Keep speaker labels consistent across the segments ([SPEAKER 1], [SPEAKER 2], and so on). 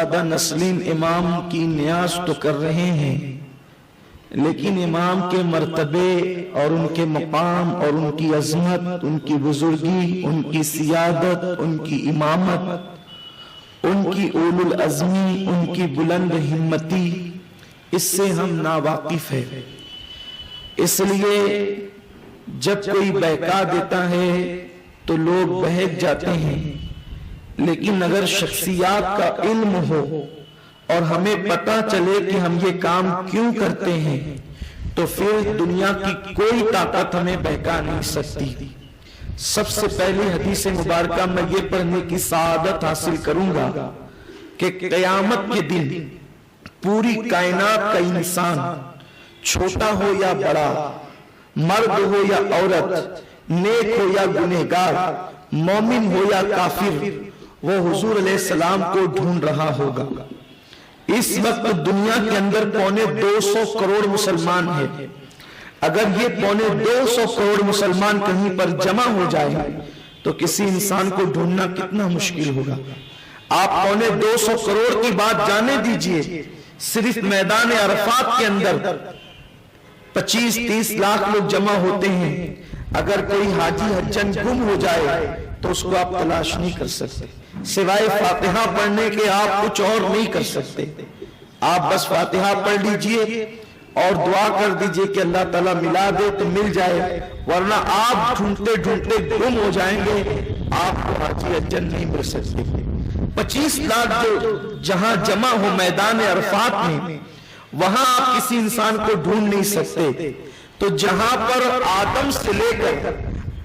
[SPEAKER 1] زادہ نسلین امام کی نیاز تو کر رہے ہیں، لیکن امام کے مرتبے اور ان کے مقام اور ان کی عظمت، ان کی بزرگی، ان کی سیادت، ان کی امامت، ان کی اولو العزمی، ان کی بلند ہمتی، اس سے ہم ناواقف ہیں۔ اس لیے جب کوئی بہکا دیتا ہے تو لوگ بہک جاتے ہیں، لیکن اگر شخصیات کا علم ہو اور ہمیں پتہ چلے کہ ہم یہ کام کیوں کرتے ہیں تو پھر دنیا کی کوئی طاقت ہمیں بہکا نہیں سکتی۔ سب سے پہلی حدیث مبارکہ میں یہ پڑھنے کی سعادت حاصل کروں گا کہ قیامت کے دن پوری کائنات کا انسان، چھوٹا ہو یا بڑا، مرد ہو یا عورت، نیک ہو یا گنہگار، مومن ہو یا کافر، وہ حضور علیہ السلام کو ڈھونڈ رہا ہوگا۔ اس وقت دنیا کے اندر 250 کروڑ مسلمان ہیں۔ اگر یہ 250 کروڑ مسلمان کہیں پر جمع ہو جائے تو کسی انسان کو ڈھونڈنا کتنا مشکل ہوگا۔ آپ 250 کروڑ کی بات جانے دیجئے، صرف میدان عرفات کے اندر 25-30 لاکھ لوگ جمع ہوتے ہیں۔ اگر کوئی حاجی حجن گم ہو جائے تو اس کو آپ تلاش نہیں کر سکتے، سوائے فاتحہ پڑھنے کے آپ کچھ اور نہیں کر سکتے۔ آپ بس فاتحہ پڑھ لیجئے اور دعا کر دیجئے کہ اللہ تعالیٰ ملا دے تو مل جائے، ورنہ آپ ڈھونڈتے ڈھونڈتے گم ہو جائیں گے، آپ کو حاجی حجن نہیں مل سکتے۔ 25 لاکھ جو جہاں جمع ہو میدان عرفات میں، وہاں آپ کسی انسان کو ڈھونڈ نہیں سکتے۔ تو جہاں پر آدم سے لے کر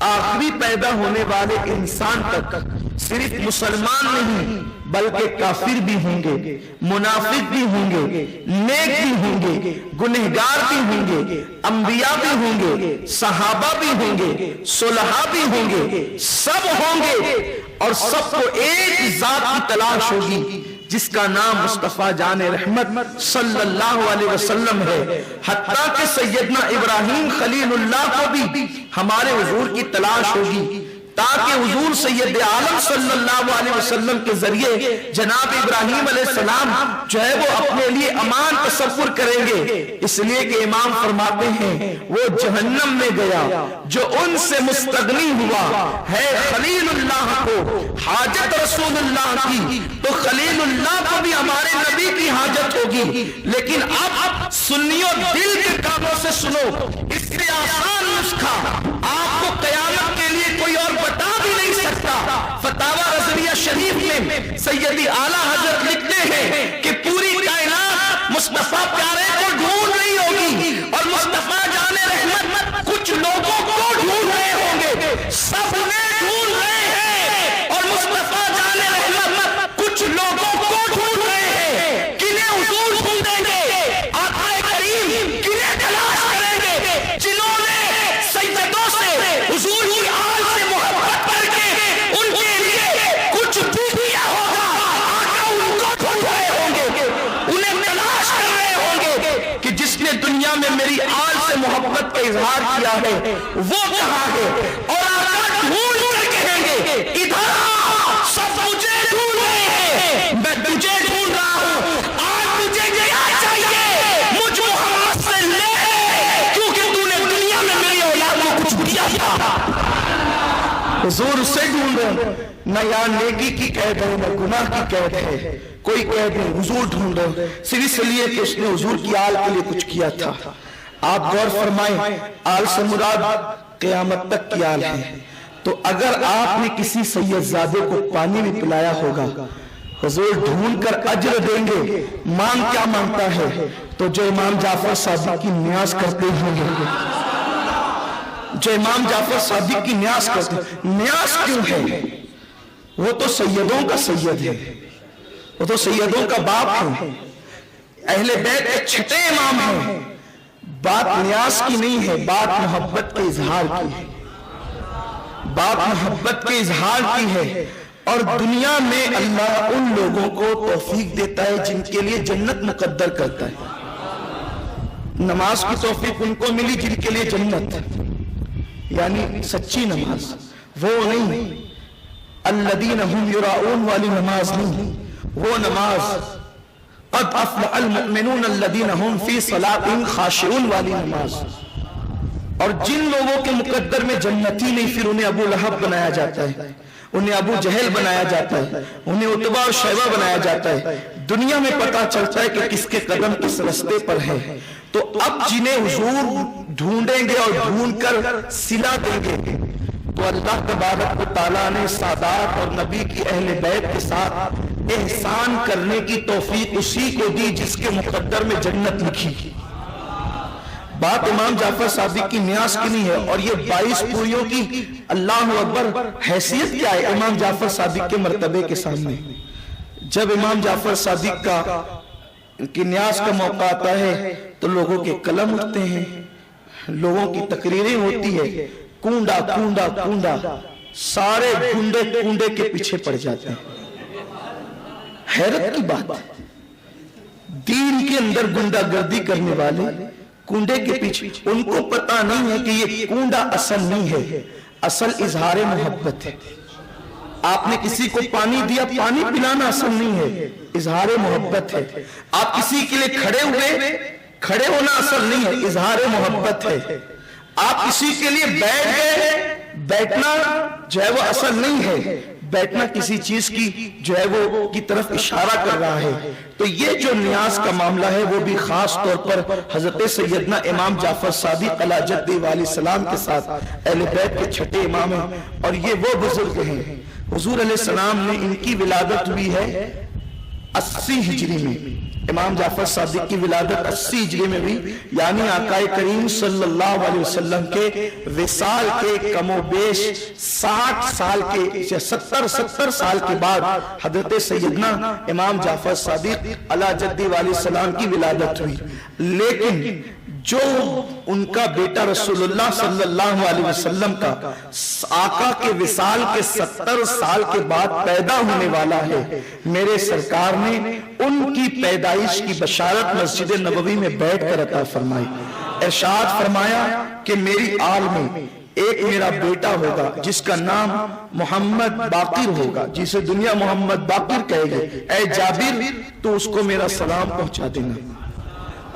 [SPEAKER 1] آخری پیدا ہونے والے انسان تک صرف مسلمان نہیں بلکہ کافر بھی ہوں گے، منافق بھی ہوں گے، نیک بھی ہوں گے، گنہگار بھی ہوں گے، انبیاء بھی ہوں گے، صحابہ بھی ہوں گے، صلحاء بھی ہوں گے، سب ہوں گے، اور سب کو ایک ذات کی تلاش ہوگی جس کا نام مصطفیٰ جان رحمت صلی اللہ علیہ وسلم ہے۔ حتیٰ کہ سیدنا ابراہیم خلیل اللہ کو بھی ہمارے حضور کی تلاش ہوگی، تاکہ حضور سید عالم صلی اللہ علیہ وسلم کے ذریعے جناب ابراہیم علیہ السلام جو ہے وہ اپنے لیے امان تصور کریں گے۔ اس لیے کہ امام فرماتے ہیں وہ جہنم میں گیا جو ان سے مستغنی ہوا ہے خلیل اللہ کو حاجت رسول اللہ کی، تو خلیل اللہ کو بھی ہمارے نبی کی حاجت ہوگی۔ لیکن اب سنیو دل کے کانوں سے سنو، اس سے آسان نسخہ آپ کو قیامت کے لیے کوئی اور بتا بھی نہیں سکتا۔ فتاوی رضویہ شریف میں سیدی اعلیٰ حضرت لکھتے ہیں کہ پوری کائنات مصطفیٰ پیارے کو ڈھونڈ رہی ہوگی اور مصطفیٰ جان رحمت کچھ لوگوں کو ڈھونڈ رہے ہوں گے، سب انہیں ڈھونڈ رہے ہیں، اور مصطفیٰ جان رحمت کچھ لوگوں کو ڈھونڈ رہے ہیں۔ کنہیں حضور ڈھونڈیں گے؟ آقا کریم کنہیں تلاش کریں گے؟ جنہوں نے سیدوں سے حضور کی آل سے محبت کر کے ان کے لیے کچھ بھی کیا ہوگا، آقا ان کو ڈھونڈ رہے ہوں گے، انہیں تلاش کر رہے ہوں گے کہ جس نے دنیا میں میری آل سے محبت کا اظہار کیا ہے وہ کہاں ہے، اور آقا ڈھونڈ کر کہیں گے ادھر آ، سب مجھے ڈھونڈ رہے ہیں، میں تجھے ڈھونڈ رہا ہوں، آج مجھے کیا چاہیے، مجھ محمد سے لے، کیونکہ تو نے دنیا میں میری اولاد کو کچھ دیا تھا۔ حضور سے ڈھونڈ رہے، نہ یہاں نیکی کی قید ہے نہ گناہ کی قید ہے، کوئی قید نہیں، حضور ڈھونڈ رہے، صرف اس لیے کہ اس نے حضور کی آل کے لیے کچھ کیا تھا۔ آپ غور فرمائیں، آل سے مراد قیامت تک کی آل ہے۔ تو اگر آپ نے کسی سید زادے کو پانی بھی پلایا ہوگا، حضور ڈھونڈ کر اجر دیں گے۔ مانگ کیا مانگتا ہے؟ تو جو امام جعفر صادق کی نیاز کرتے ہوں گے، جو امام جعفر صادق کی نیاز کرتے ہیں۔ نیاز کیوں ہے؟ وہ تو سیدوں کا سید ہے، وہ تو سیدوں کا باپ ہے، اہل بیت کے چھٹے امام ہیں۔ بات نیاز کی نہیں ہے، بات محبت کے اظہار کی ہے، بات محبت کے اظہار کی ہے۔ اور دنیا میں اللہ ان لوگوں کو توفیق دیتا ہے جن کے لیے جنت مقدر کرتا ہے۔ نماز کی توفیق ان کو ملی جن کے لیے جنت، یعنی سچی نماز، وہ نہیں الذین ہم یراؤون والی نماز نہیں، وہ نماز قد افلح المؤمنون الذین هم فی صلاتهم خاشعون والی نماز. اور جن لوگوں کے مقدر میں جنتی نہیں، پھر انہیں ابو لہب بنایا جاتا ہے، انہیں ابو جہل بنایا جاتا ہے، انہیں عتبہ اور شیبہ بنایا جاتا ہے. دنیا میں پتا چلتا ہے کہ کس کے قدم کس رستے پر ہے. تو اب جنہیں حضور ڈھونڈیں گے اور ڈھونڈ کر صلہ دیں گے، تو اللہ تبارک و تعالیٰ نے سادات اور نبی کی اہل بیت کے ساتھ احسان کرنے کی توفیق اسی کو دی جس کے مقدر میں جنت لکھی. بات امام جعفر صادق کی نیاز کی نہیں ہے. اور یہ 22 پوریوں کی اللہ اکبر حیثیت کیا ہے امام جعفر صادق کے مرتبے کے سامنے. جب امام جعفر صادق کی نیاز کا موقع آتا ہے تو لوگوں کے قلم اٹھتے ہیں، لوگوں کی تقریریں ہوتی ہے، کونڈا کونڈا کونڈا، سارے گنڈے کونڈے کے پیچھے پڑ جاتے ہیں. حیرت کی بات، دین کے اندر گنڈا گردی کرنے والے کنڈے کے پیچھے، ان کو پتا نہیں ہے کہ یہ کنڈا اصل نہیں ہے، اصل اظہار محبت ہے. آپ نے کسی کو پانی دیا، پانی پلانا اصل نہیں ہے، اظہار محبت ہے. آپ کسی کے لیے کھڑے ہوئے، کھڑے ہونا اصل نہیں ہے، اظہار محبت ہے. آپ کسی کے لیے بیٹھ گئے، بیٹھنا جو ہے وہ اصل نہیں ہے، بیٹھنا کسی چیز کی جو ہے وہ کی طرف اشارہ کر رہا ہے. تو یہ جو نیاز کا معاملہ ہے وہ بھی خاص طور پر حضرت سیدنا امام جعفر صادق علیہ جدہ علیہ السلام کے ساتھ اہل بیت کے چھٹے امام ہیں. اور یہ وہ بزرگ ہیں، حضور علیہ السلام نے ان کی ولادت ہوئی ہے 80 ہجری میں. امام جعفر صادق کی ولادت 80 ہجری میں ہوئی، یعنی آقا کریم صلی اللہ علیہ وسلم کے وصال کے کم و بیش 60 سال کے 70 سال کے بعد حضرت سیدنا امام جعفر صادق علیہ جدہ علیہ السلام کی ولادت ہوئی. لیکن جو ان کا بیٹا رسول اللہ صلی اللہ علیہ وسلم کا آقا کے وصال کے 70 سال کے بعد پیدا ہونے والا ہے، میرے سرکار نے ان کی پیدائش کی بشارت مسجد نبوی میں بیٹھ کر عطا فرمائی. ارشاد فرمایا کہ میری آل میں ایک میرا بیٹا ہوگا جس کا نام محمد باقر ہوگا، جسے دنیا محمد باقر کہے گی. اے جابر تو اس کو میرا سلام پہنچا دینا.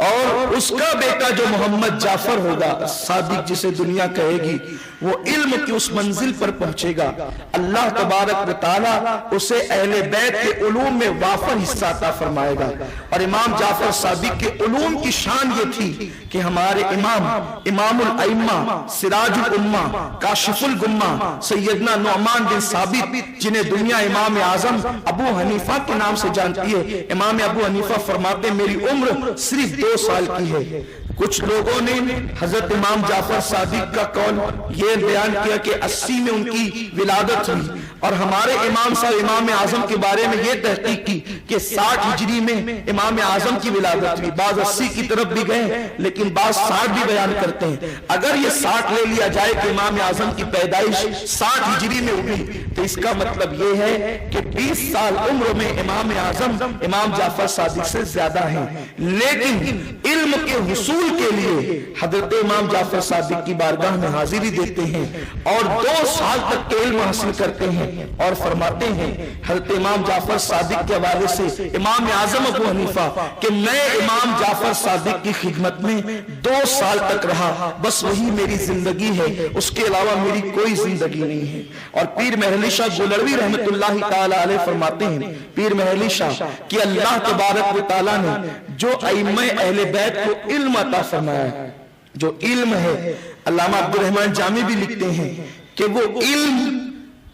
[SPEAKER 1] اور اس کا بیٹا جو محمد جعفر ہوگا صادق، جسے دنیا کہے گی، وہ علم کی اس منزل پر پہنچے گا، اللہ تبارک و تعالیٰ اسے اہل بیت کے علوم میں وافر حصہ عطا فرمائے گا. اور امام جعفر صادق کے علوم کی شان یہ تھی کہ ہمارے امام الائمہ، سراج الامہ، کاشف الغمہ سیدنا نعمان بن ثابت، جنہیں دنیا امام اعظم ابو حنیفہ کے نام سے جانتی ہے، امام ابو حنیفہ فرماتے میری عمر صرف 2 سال کی ہے. کچھ لوگوں نے حضرت امام جعفر صادق کا قول یہ بیان کیا کہ 80 میں ان کی ولادت ہوئی، اور ہمارے امام صاحب امام اعظم کے بارے میں یہ تحقیق کی کہ 60 ہجری میں امام اعظم کی ولادت ہوئی. بعض 80 کی طرف بھی گئے لیکن بعض 60 بھی بیان کرتے ہیں. اگر یہ 60 لے لیا جائے کہ امام اعظم کی پیدائش 60 ہجری میں ہوئی تو اس کا مطلب یہ ہے کہ 20 سال عمر میں امام اعظم امام جعفر صادق سے زیادہ ہیں. لیکن علم کے حصول کے لیے حضرت امام جعفر صادق کی بارگاہ میں حاضری دیتے ہیں اور 2 سال تک کے علم حاصل کرتے ہیں. اور فرماتے ہیں حضرت امام جعفر صادق کے حوالے سے امام اعظم ابو حنیفہ کہ میں امام جعفر صادق کی خدمت میں 2 سال تک رہا، بس وہی میری زندگی ہے، اس کے علاوہ میری کوئی زندگی نہیں ہے. اور پیر مہر شاہ گولڑوی رحمت اللہ تعالی علیہ فرماتے ہیں، پیر مہر شاہ کہ اللہ تبارک و تعالی نے جو ائمہ اہل بیت کو علم عطا فرمایا ہے، جو علم ہے، علامہ عبد الرحمن جامی بھی لکھتے ہیں کہ وہ علم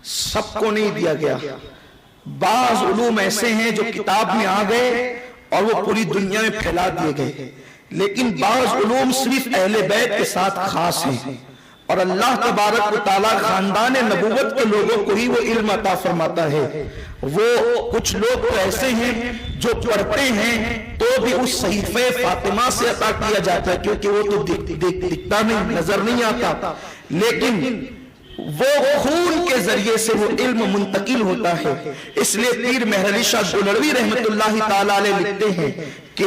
[SPEAKER 1] سب کو نہیں دیا گیا. بعض علوم ایسے ہیں جو کتاب میں آ گئے اور وہ پوری دنیا میں پھیلا دیے گئے، لیکن بعض علوم صرف اہل بیت کے ساتھ خاص ہیں. اور اللہ تبارک و تعالیٰ خاندان نبوت کے لوگوں کو ہی وہ علم عطا فرماتا ہے. وہ کچھ لوگ تو ایسے ہیں جو پڑھتے ہیں تو بھی اس صحیفہ فاطمہ سے عطا کیا جاتا ہے، کیونکہ وہ تو دکھتا نہیں، نظر نہیں آتا، لیکن وہ خون کے ذریعے سے وہ علم منتقل ہوتا ہے. اس لیے پیر مہر علی شاہ گولڑوی رحمت اللہ تعالی علیہ لکھتے ہیں کہ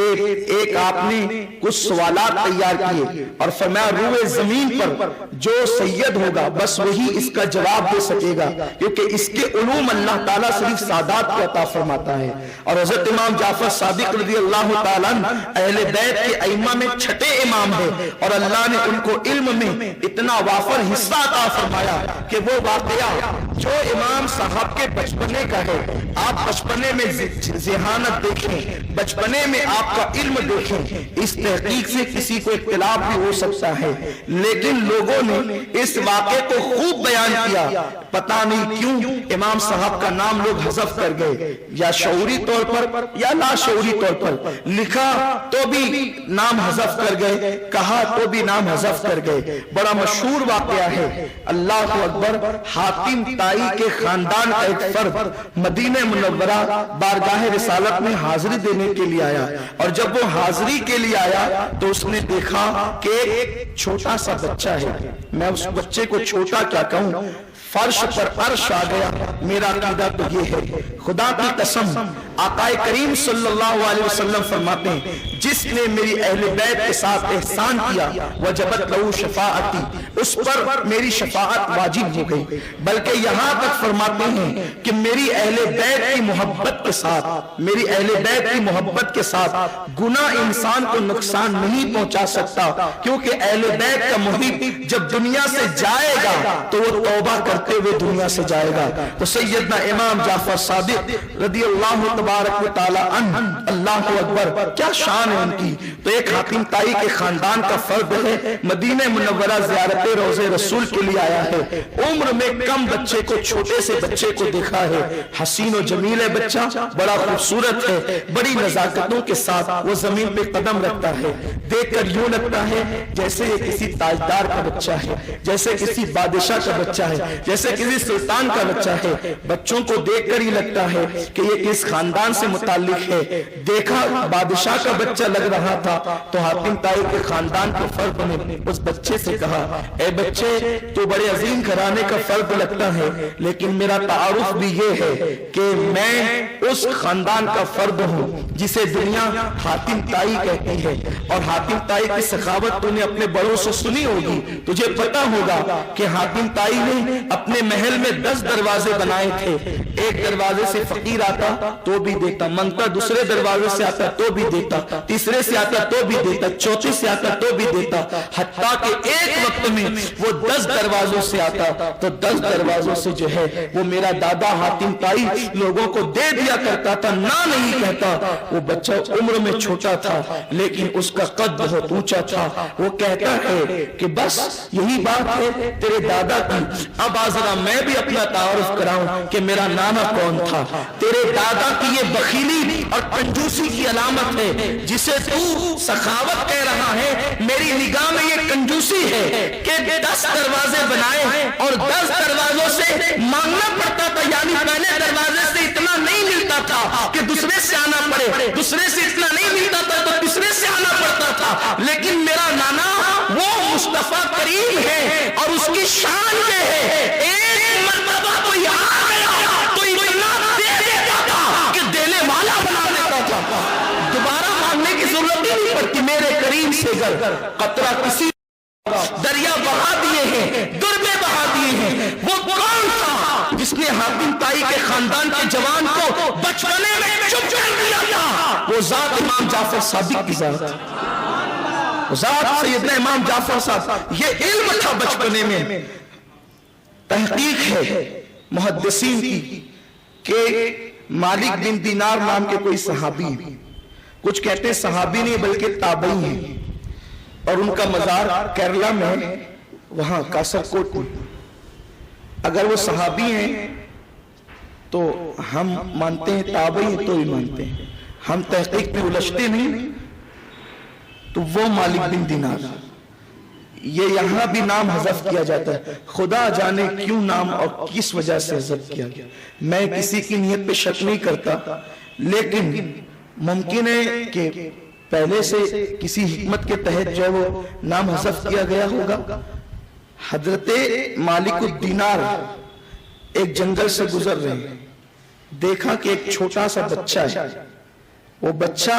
[SPEAKER 1] ایک آپ نے کچھ سوالات تیار کیے اور فرمایا روئے زمین پر جو سید ہوگا بس وہی اس کا جواب دے سکے گا، کیونکہ اس کے علوم اللہ تعالیٰ صرف سادات کو عطا فرماتا ہے۔ اور حضرت امام جعفر صادق رضی اللہ تعالیٰ اہل بیت کے ائمہ میں چھٹے امام ہے، اور اللہ نے ان کو علم میں اتنا وافر حصہ عطا فرمایا کہ وہ واقعہ جو امام صاحب کے بچپنے کا ہے، آپ بچپنے میں ذہانت دیکھیں، بچپنے میں آپ کا علم دیکھیں، اس تحقیق سے کسی کو اختلاف بھی ہو سکتا ہے، لیکن لوگوں نے اس واقعے کو خوب بیان کیا، پتہ نہیں کیوں امام صاحب کا نام لوگ حذف کر گئے، یا شعوری طور پر یا لا شعوری طور پر، لکھا تو بھی نام حذف کر گئے، کہا تو بھی نام حذف کر گئے۔ بڑا مشہور واقعہ ہے، اللہ اکبر، حاتم طائی کے خاندان کا ایک فرد مدینہ منورہ بارگاہ رسالت میں حاضری دینے کے لیے آیا، اور جب وہ حاضری کے لیے آیا تو اس نے دیکھا کہ ایک چھوٹا سا بچہ ہے، میں اس بچے کو چھوٹا کیا کہوں، فرش پر عرش آ گیا۔ میرا عقیدہ تو یہ ہے، خدا کی قسم آقا کریم صلی اللہ علیہ وسلم فرماتے ہیں جس نے میری اہل بیت کے ساتھ احسان کیا وجبت لہو شفاعتی، اس پر میری شفاعت واجب ہو گئی، بلکہ یہاں تک فرماتے ہیں کہ میری اہل بیت کی محبت کے ساتھ، میری اہل بیت کی محبت کے ساتھ گناہ انسان کو نقصان نہیں پہنچا سکتا، کیونکہ اہل بیت کا محب جب دنیا سے جائے گا تو وہ توبہ کرتے ہوئے دنیا سے جائے گا۔ تو سیدنا امام جعفر صادق رضی اللہ تبارک و تعالی عنہ، اللہ اکبر، کیا شان ہے ان کی۔ تو ایک حاتم طائی کے خاندان کا فرد ہے، مدینہ منورہ زیارت روضہ رسول کے لیے آیا ہے، عمر میں کم بچے کو، چھوٹے سے بچے کو دیکھا ہے، حسین و جمیل ہے بچہ، بڑا خوبصورت ہے، بڑی نزاکتوں کے ساتھ وہ زمین پہ قدم رکھتا ہے، دیکھ کر یوں لگتا ہے جیسے یہ کسی تاجدار کا بچہ ہے، جیسے کسی بادشاہ کا بچہ ہے، جیسے کسی سلطان کا بچہ ہے۔ بچوں کو دیکھ کر ہی لگتا ہے کہ یہ کس خاندان سے متعلق ہے۔ دیکھا بادشاہ کا بچہ لگ رہا تھا تو حاتم طائی کے خاندان کے فرد نے اس بچے سے کہا، اے بچے تو بڑے عظیم گھرانے کا فرد لگتا ہے، لیکن میرا تعارف بھی یہ ہے کہ میں اس خاندان کا فرد ہوں جسے دنیا حاتم طائی کہتی ہے، اور حاتم طائی کی سخاوت تو نے اپنے بڑوں سے سنی ہوگی، تجھے پتا ہوگا کہ حاتم طائی نے اپنے محل میں 10 دروازے بنائے تھے، ایک دروازے سے فقیر آتا تو بھی دیتا، منگتا دوسرے دروازے سے آتا تو بھی دیتا، تیسرے سے آتا تو بھی دیتا، چوتھے سے آتا تو بھی دیتا، حتیٰ کہ ایک وقت میں وہ 10 دروازوں سے آتا تو 10 دروازوں سے جو ہے وہ میرا دادا حاتم طائی لوگوں کو دے دیا کرتا تھا، نہ نہیں کہتا۔ وہ بچہ عمر میں چھوٹا تھا لیکن اس کا قد بہت اونچا تھا، وہ کہتا ہے کہ بس یہی بات ہے تیرے دادا کی، اب ذرا میں بھی اپنا تعارف کراؤں کہ میرا نانا کون تھا۔ تیرے دادا کی یہ بخیلی اور کنجوسی کی علامت ہے، جسے تو سخاوت کہہ رہا ہے، میری نگاہ میں یہ کنجوسی ہے کہ 10 دروازے بنائے اور 10 دروازوں سے مانگنا پڑتا تھا، یعنی پہلے دروازے سے اتنا نہیں ملتا تھا کہ دوسرے سے آنا پڑے، دوسرے سے اتنا نہیں ملتا تھا تو تیسرے سے آنا پڑتا تھا، لیکن میرا نانا وہ مصطفیٰ کریم ہے اور اس کی شان یہ ہے، ایک مرتبہ تو یہاں گیا تو اتنا دے دیتا تھا کہ دینے والا بنا دیتا تھا، دوبارہ مانگنے کی ضرورت ہی نہیں پڑتی۔ میرے کریم سے گر قطرہ کسی دریا بہا دیے ہیں، دربے بہا دیے ہیں، وہ کون تھا جس نے حاتم طائی کے خاندان کے جوان کو بچپنے میں چپ کر دیا تھا؟ وہ ذات امام جعفر صادق کی ذات، ذات سیدنا امام جعفر صادق۔ یہ علم تھا بچپنے میں۔ تحقیق ہے محدثین کی کہ مالک بن دینار نام کے کوئی صحابی، کچھ کہتے ہیں صحابی نہیں بلکہ تابعی ہیں، اور ان کا مزار کیرلا میں وہاں کاسرکوٹ میں۔ اگر وہ صحابی ہیں تو ہم مانتے ہیں، تابعی ہیں تو ہی مانتے ہیں، ہم تحقیق میں الجھتے نہیں۔ تو وہ مالک بن دینار، یہ یہاں بھی نام حذف کیا جاتا ہے، خدا جانے کیوں نام اور کس وجہ سے حذف کیا گیا۔ میں کسی کی نیت پہ شک نہیں کرتا، لیکن ممکن ہے کہ پہلے سے کسی حکمت کے تحت جو وہ نام حذف کیا گیا ہوگا۔ حضرت مالک الدینار ایک جنگل سے گزر رہے ہیں، دیکھا کہ ایک چھوٹا سا بچہ ہے، وہ بچہ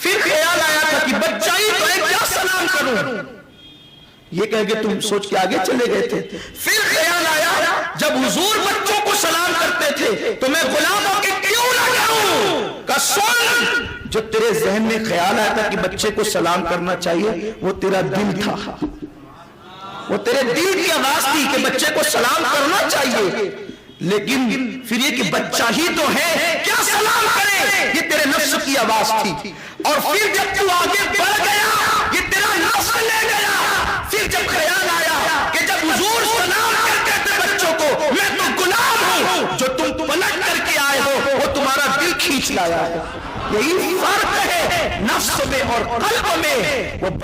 [SPEAKER 1] پھر خیال آیا تھا کہ بچہ ہی تو ہے، کیا سلام کروں؟ یہ کہہ کے تم سوچ کے آگے چلے گئے تھے. پھر خیال آیا جب حضور بچوں کو سلام کرتے تھے تو میں غلاموں کے کیوں نہ کروں؟ کہ سن، جو تیرے ذہن میں خیال آیا تھا کہ بچے کو سلام کرنا چاہیے، وہ تیرا دل تھا، وہ تیرے دل کی آواز تھی کہ بچے کو سلام کرنا چاہیے. لیکن پھر یہ کہ بچہ ہی تو ہے، کیا سلام کرے، یہ تیرے نفس کی آواز تھی. اور پھر جب تو آگے بڑھ گیا، یہ تیرا نفس لے گیا. پھر جب خیال آیا کہ جب حضور سلام کرتے تھے بچوں کو، میں تو غلام ہوں، جو تم پلٹ کر کے آئے ہو وہ تمہارا دل کھینچ لایا ہے. یہی فرق ہے نفس میں اور قلب میں.